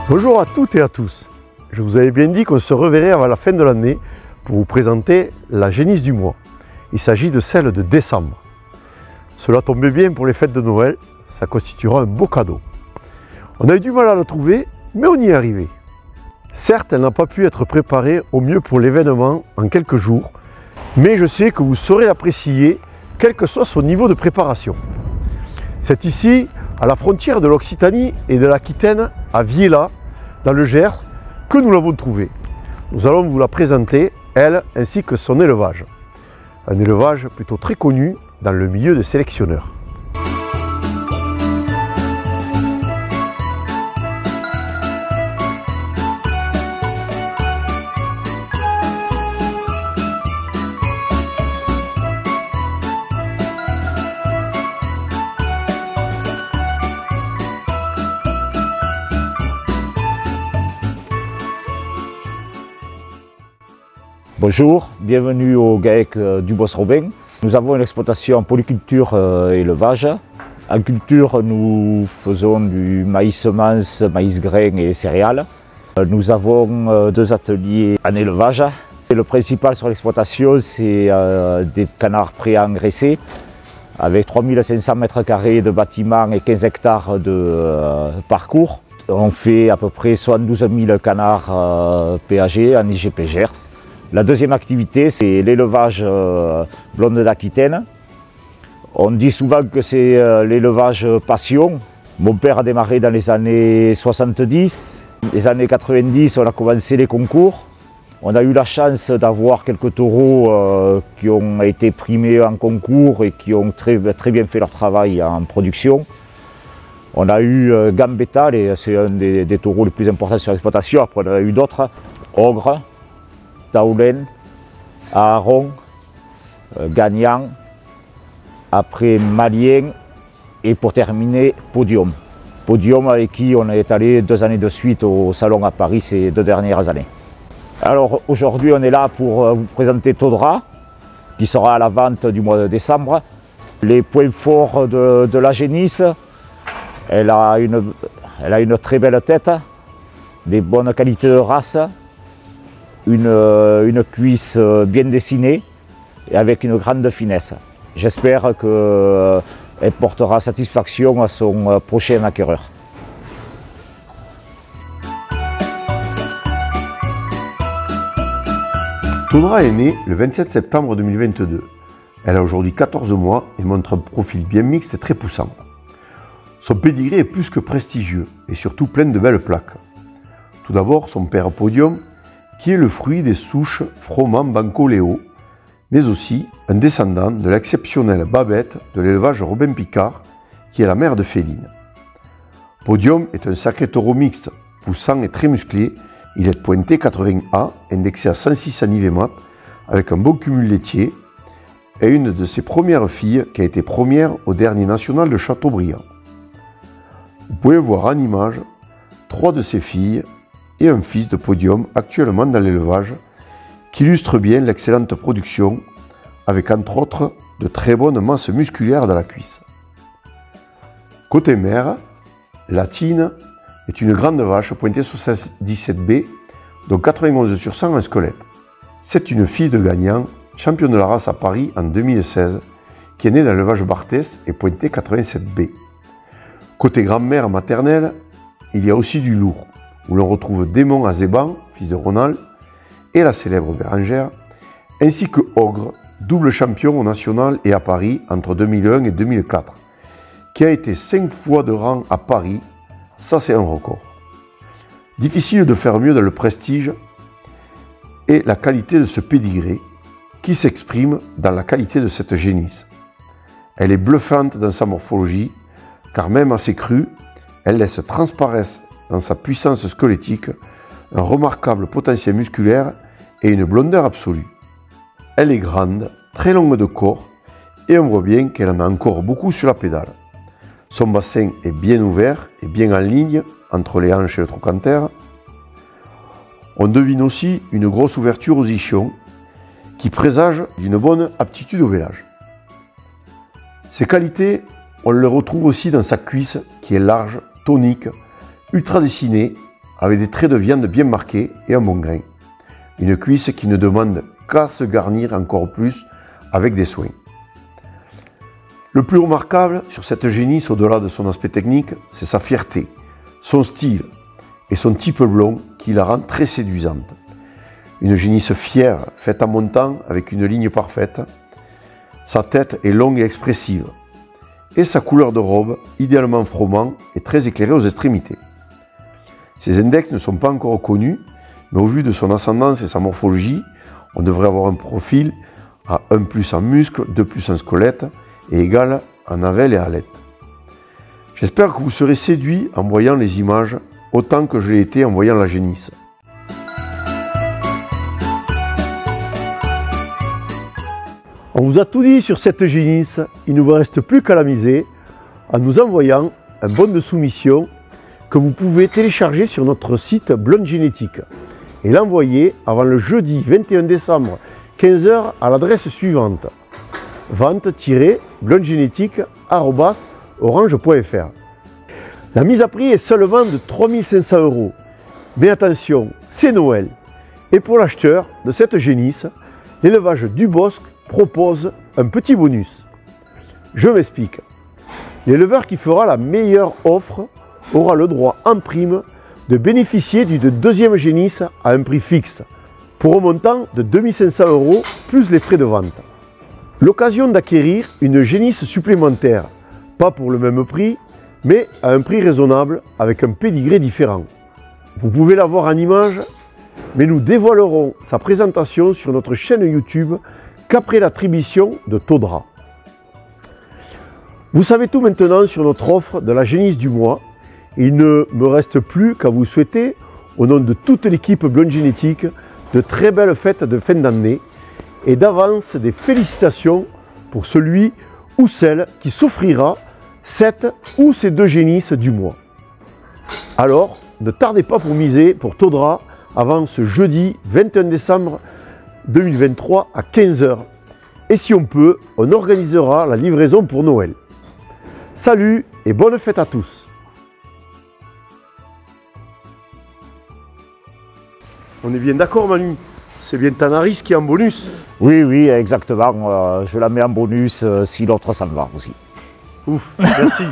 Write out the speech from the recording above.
Bonjour à toutes et à tous. Je vous avais bien dit qu'on se reverrait avant la fin de l'année pour vous présenter la génisse du mois. Il s'agit de celle de décembre. Cela tombait bien pour les fêtes de Noël, ça constituera un beau cadeau. On a eu du mal à la trouver, mais on y est arrivé. Certes, elle n'a pas pu être préparée au mieux pour l'événement en quelques jours, mais je sais que vous saurez l'apprécier, quel que soit son niveau de préparation. C'est ici, à la frontière de l'Occitanie et de l'Aquitaine, à Viella, dans le Gers, que nous l'avons trouvée. Nous allons vous la présenter, elle, ainsi que son élevage. Un élevage plutôt très connu dans le milieu des sélectionneurs. Bonjour, bienvenue au GAEC du Boss-Robin. Nous avons une exploitation en polyculture et élevage. En culture, nous faisons du maïs semence, maïs grain et céréales. Nous avons deux ateliers en élevage. Et le principal sur l'exploitation, c'est des canards pré-engraissés avec 3500 m² de bâtiments et 15 hectares de parcours. On fait à peu près 72 000 canards PAG en IGP Gers. La deuxième activité, c'est l'élevage blonde d'Aquitaine. On dit souvent que c'est l'élevage passion. Mon père a démarré dans les années 70. Les années 90, on a commencé les concours. On a eu la chance d'avoir quelques taureaux qui ont été primés en concours et qui ont très bien fait leur travail en production. On a eu Gambetta, c'est un des taureaux les plus importants sur l'exploitation. Après, on a eu d'autres, Ogre, Taulen, Aaron, Gagnant, après Malien et pour terminer Podium. Podium avec qui on est allé 2 années de suite au salon à Paris ces 2 dernières années. Alors aujourd'hui on est là pour vous présenter Todra qui sera à la vente du mois de décembre. Les points forts de la génisse, elle a une très belle tête, des bonnes qualités de race. Une cuisse bien dessinée et avec une grande finesse. J'espère qu'elle portera satisfaction à son prochain acquéreur. Todra est née le 27 septembre 2022. Elle a aujourd'hui 14 mois et montre un profil bien mixte et très poussant. Son pédigré est plus que prestigieux et surtout plein de belles plaques. Tout d'abord, son père Podium, qui est le fruit des souches Froment Banco Léo, mais aussi un descendant de l'exceptionnelle Babette de l'élevage Robin Picard, qui est la mère de Féline. Podium est un sacré taureau mixte, poussant et très musclé. Il est pointé 80A, indexé à 106 à Nivemat, avec un bon cumul laitier, et une de ses premières filles qui a été première au dernier national de Châteaubriand. Vous pouvez voir en image 3 de ses filles et un fils de Podium actuellement dans l'élevage qui illustre bien l'excellente production avec entre autres de très bonnes masses musculaires dans la cuisse. Côté mère, Latine est une grande vache pointée 77B dont 91 sur 100 en squelette. C'est une fille de Gagnant, championne de la race à Paris en 2016 qui est née dans l'élevage Barthès et pointée 87B. Côté grand-mère maternelle, il y a aussi du lourd, où l'on retrouve Démon Azéban, fils de Ronald, et la célèbre Bérangère, ainsi que Ogre, double champion au national et à Paris entre 2001 et 2004, qui a été 5 fois de rang à Paris, ça c'est un record. Difficile de faire mieux dans le prestige et la qualité de ce pédigré, qui s'exprime dans la qualité de cette génisse. Elle est bluffante dans sa morphologie, car même assez crue, elle laisse transparaître dans sa puissance squelettique, un remarquable potentiel musculaire et une blondeur absolue. Elle est grande, très longue de corps et on voit bien qu'elle en a encore beaucoup sur la pédale. Son bassin est bien ouvert et bien en ligne entre les hanches et le trochanter. On devine aussi une grosse ouverture aux ischions qui présage d'une bonne aptitude au vélage. Ces qualités, on les retrouve aussi dans sa cuisse qui est large, tonique, ultra dessinée avec des traits de viande bien marqués et un bon grain. Une cuisse qui ne demande qu'à se garnir encore plus avec des soins. Le plus remarquable sur cette génisse, au-delà de son aspect technique, c'est sa fierté, son style et son type blond qui la rend très séduisante. Une génisse fière, faite en montant avec une ligne parfaite. Sa tête est longue et expressive. Et sa couleur de robe, idéalement froment et très éclairée aux extrémités. Ses index ne sont pas encore connus, mais au vu de son ascendance et sa morphologie, on devrait avoir un profil à 1+ en muscle, 2+ en squelette et égal en avel et alette. J'espère que vous serez séduits en voyant les images autant que je l'ai été en voyant la génisse. On vous a tout dit sur cette génisse, il ne vous reste plus qu'à la miser en nous envoyant un bon de soumission que vous pouvez télécharger sur notre site Blonde Génétique et l'envoyer avant le jeudi 21 décembre 15 h à l'adresse suivante: vente-blondegénétique@orange.fr. La mise à prix est seulement de 3 500 €. Mais attention, c'est Noël. Et pour l'acheteur de cette génisse, l'élevage du Bosc propose un petit bonus. Je m'explique. L'éleveur qui fera la meilleure offre aura le droit en prime de bénéficier d'une deuxième génisse à un prix fixe, pour un montant de 2 500 € plus les frais de vente. L'occasion d'acquérir une génisse supplémentaire, pas pour le même prix, mais à un prix raisonnable avec un pédigré différent. Vous pouvez la voir en image, mais nous dévoilerons sa présentation sur notre chaîne YouTube qu'après l'attribution de Todra. Vous savez tout maintenant sur notre offre de la génisse du mois. Il ne me reste plus qu'à vous souhaiter, au nom de toute l'équipe Blonde Génétique, de très belles fêtes de fin d'année et d'avance des félicitations pour celui ou celle qui s'offrira cette ou ces deux génisses du mois. Alors, ne tardez pas pour miser pour Todra avant ce jeudi 21 décembre 2023 à 15 h. Et si on peut, on organisera la livraison pour Noël. Salut et bonne fête à tous! On est bien d'accord Manu, c'est bien Tanaris qui est en bonus. Oui, oui, exactement. Je la mets en bonus si l'autre s'en va aussi. Ouf, merci.